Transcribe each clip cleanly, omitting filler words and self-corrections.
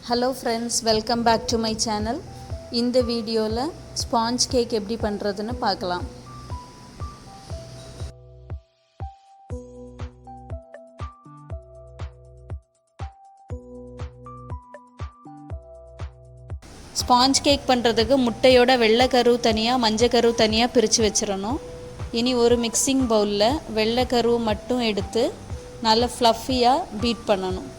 Hello friends, welcome back to my channel. இந்த வீடியோல sponge cake எப்படி பண்றதுன்னு பார்க்கலாம். ஸ்பாஞ்ச் கேக் பண்றதுக்கு முட்டையோட வெள்ளை கரு தனியா மஞ்சள் கரு தனியா பிரிச்சு வச்சிரணும். இனி ஒரு மிக்சிங் பவுல்ல வெள்ளை கரு மட்டும் எடுத்து நல்ல ஃப்ளஃபியா பீட் பண்ணணும்.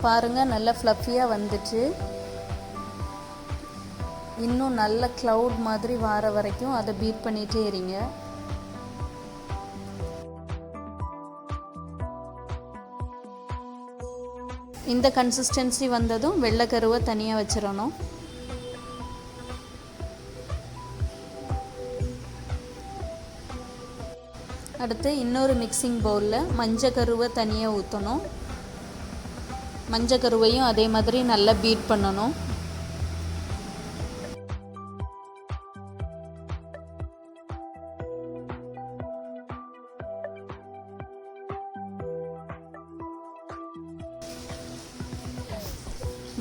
பாருங்க நல்ல ஃப்ளஃபியா வந்துச்சு. இன்னும் நல்ல க்ளவுட் மாதிரி வர வரைக்கும் அதை பீட் பண்ணிட்டே இருங்க. இந்த கன்சிஸ்டன்சி வந்ததும் வெள்ளை கருவை தனியா வச்சிரணும். அடுத்து இன்னொரு மிக்சிங் பவுல்ல மஞ்சள் கருவை தனியா ஊற்றணும். மஞ்சள் கருவையும் அதே மாதிரி நல்லா பீட் பண்ணணும்.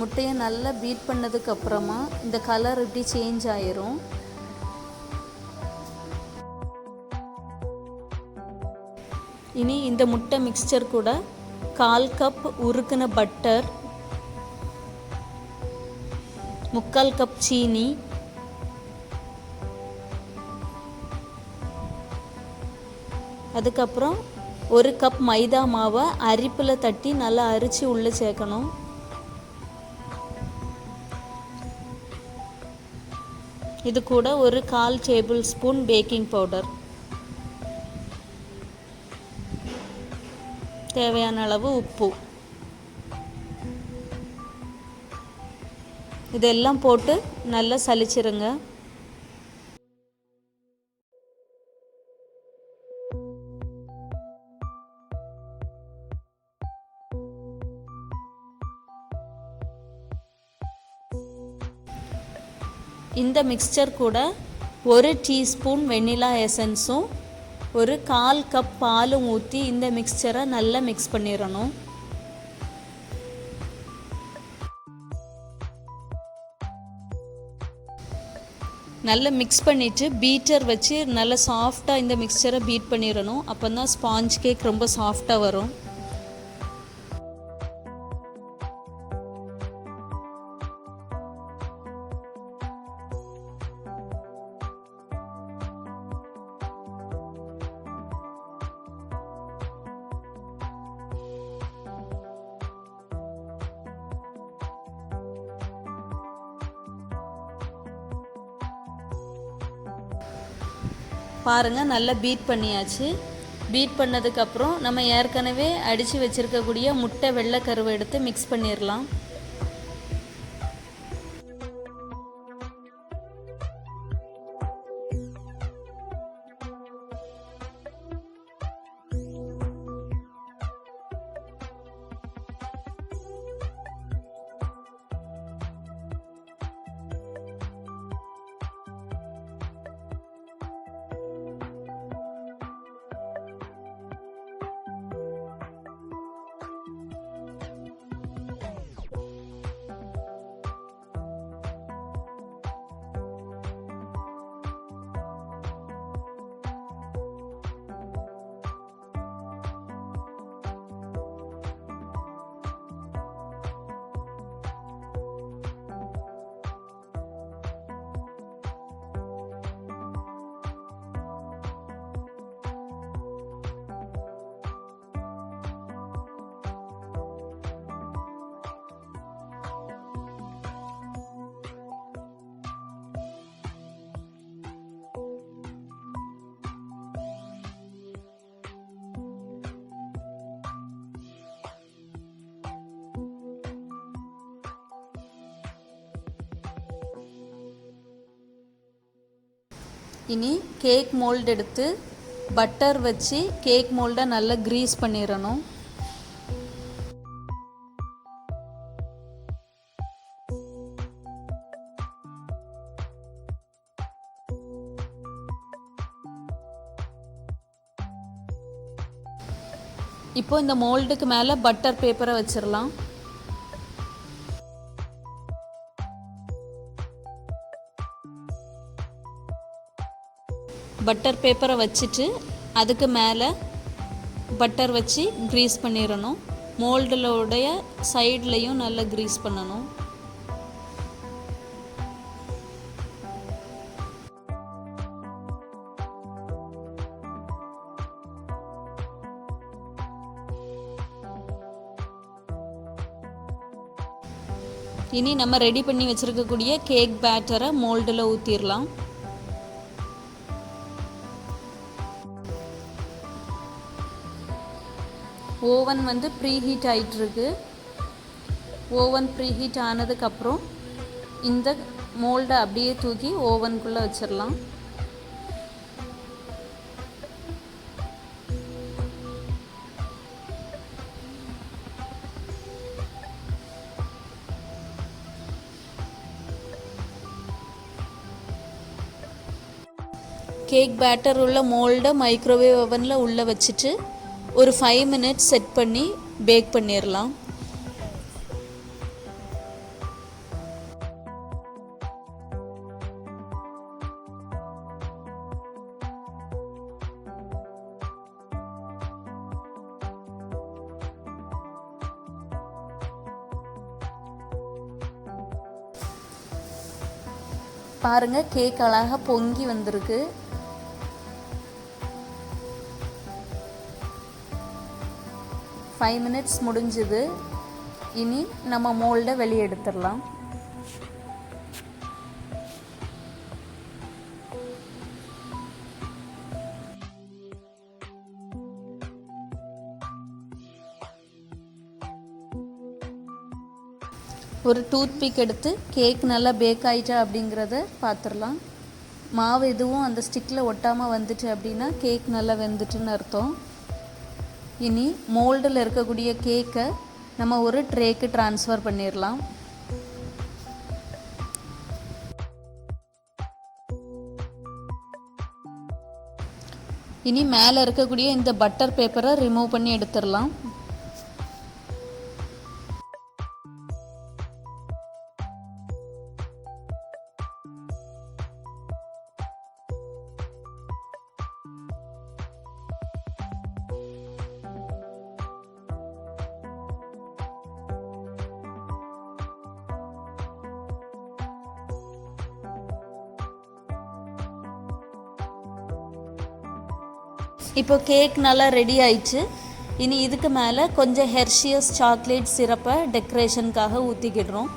முட்டையை நல்லா பீட் பண்ணதுக்கு அப்புறமா இந்த கலர் இப்படி சேஞ்ச் ஆயிரும். இனி இந்த முட்டை மிக்ஸ்சர் கூட 1/4 கப் உருக்குன பட்டர், 3/4 கப் சீனி, அதுக்கப்புறம் 1 கப் மைதா மாவை அரிப்பில் தட்டி நல்லா அரிச்சு உள்ளே சேர்க்கணும். இது கூட ஒரு 1/4 டேபிள் ஸ்பூன் பேக்கிங் பவுடர், தேவையான அளவு உப்பு, இதெல்லாம் போட்டு நல்லா சலிச்சிருங்க. இந்த மிக்ஸ்சர் கூட 1 டீஸ்பூன் வெனிலா எசன்ஸும் 1/4 கப் பாலும் ஊற்றி இந்த மிக்ஸ்சரை நல்லா மிக்ஸ் பண்ணிடணும். நல்லா மிக்ஸ் பண்ணிவிட்டு பீட்டர் வச்சு நல்லா சாஃப்டாக இந்த மிக்ஸ்சரை பீட் பண்ணிடணும். அப்போ தான் ஸ்பாஞ்ச் கேக் ரொம்ப சாஃப்டாக வரும். பாருங்கள் நல்லா பீட் பண்ணியாச்சு. பீட் பண்ணதுக்கப்புறம் நம்ம ஏற்கனவே அடித்து வச்சுருக்கக்கூடிய முட்டை வெள்ளை கருவை எடுத்து மிக்ஸ் பண்ணிடலாம். இனி கேக் மோல்டு எடுத்து பட்டர் வச்சு கேக் மோல்டை நல்லா க்ரீஸ் பண்ணிடணும். இப்போ இந்த மோல்டுக்கு மேலே பட்டர் பேப்பரை வச்சிடலாம். பட்டர் பேப்பரை வச்சுட்டு அதுக்கு மேலே பட்டர் வச்சு க்ரீஸ் பண்ணிடணும். மோல்டுலோடைய சைட்லேயும் நல்லா க்ரீஸ் பண்ணணும். இனி நம்ம ரெடி பண்ணி வச்சுருக்கக்கூடிய கேக் பேட்டரை மோல்டில் ஊற்றிடலாம். ஓவன் வந்து ப்ரீஹீட் ஆகிட்டுருக்கு. ஓவன் ப்ரீஹீட் ஆனதுக்கப்புறம் இந்த மோல்டை அப்படியே தூக்கி ஓவனுக்குள்ளே வச்சிடலாம். கேக் பேட்டர் உள்ள மோல்டை மைக்ரோவேவ் ஓவனில் உள்ளே வச்சுட்டு ஒரு 5 மினிட்ஸ் செட் பண்ணி பேக் பண்ணிடலாம். பாருங்க, கேக் அழகாக பொங்கி வந்திருக்கு. ஃபைவ் மினிட்ஸ் முடிஞ்சுது. இனி நம்ம மோல்டை வெளியே எடுத்துடலாம். ஒரு டூத்பிக் எடுத்து கேக் நல்லா பேக் ஆகிட்டா அப்படிங்கிறத பார்த்துடலாம். மாவு எதுவும் அந்த ஸ்டிக்கில் ஒட்டாமல் வந்துட்டு அப்படின்னா கேக் நல்லா வெந்துட்டுன்னு அர்த்தம். இனி மோல்டில் இருக்கக்கூடிய கேக்கை நம்ம ஒரு ட்ரேக்கு ட்ரான்ஸ்ஃபர் பண்ணிடலாம். இனி மேலே இருக்கக்கூடிய இந்த பட்டர் பேப்பரை ரிமூவ் பண்ணி எடுத்துடலாம். இப்போ கேக் நல்லா ரெடி ஆயிடுச்சு. இனி இதுக்கு மேலே கொஞ்சம் ஹெர்ஷியஸ் சாக்லேட் சிரப்பை டெக்கரேஷனுக்காக ஊற்றிக்கிடுறோம்.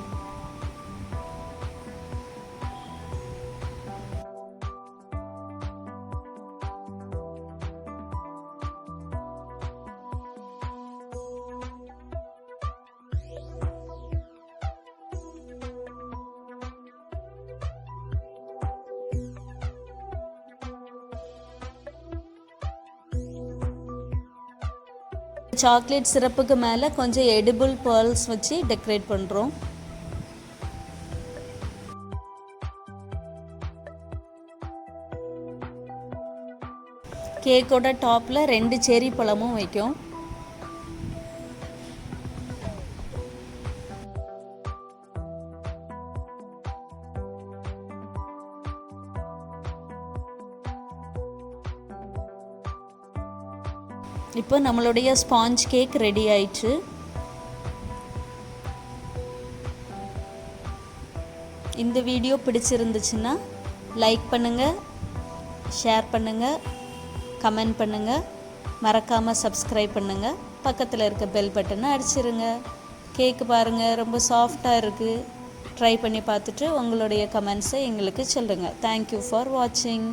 சாக்லேட் சிரப்புக்கு மேலே கொஞ்சம் எடிபிள் பேர்ல்ஸ் வச்சு டெக்கரேட் பண்ணுறோம். கேக்கோட டாப்பில் 2 செரி பழமும் வைக்கும். இப்போ நம்மளுடைய ஸ்பாஞ்ச் கேக் ரெடி ஆயிடுச்சு. இந்த வீடியோ பிடிச்சிருந்துச்சுன்னா லைக் பண்ணுங்கள், ஷேர் பண்ணுங்கள், கமெண்ட் பண்ணுங்கள், மறக்காமல் சப்ஸ்கிரைப் பண்ணுங்கள். பக்கத்தில் இருக்க பெல் பட்டனை அடிச்சிருங்க. கேக்கு பாருங்கள், ரொம்ப சாஃப்டாக இருக்குது. ட்ரை பண்ணி பார்த்துட்டு உங்களுடைய கமெண்ட்ஸை எங்களுக்கு சொல்லுங்கள். தேங்க்யூ ஃபார் வாட்சிங்.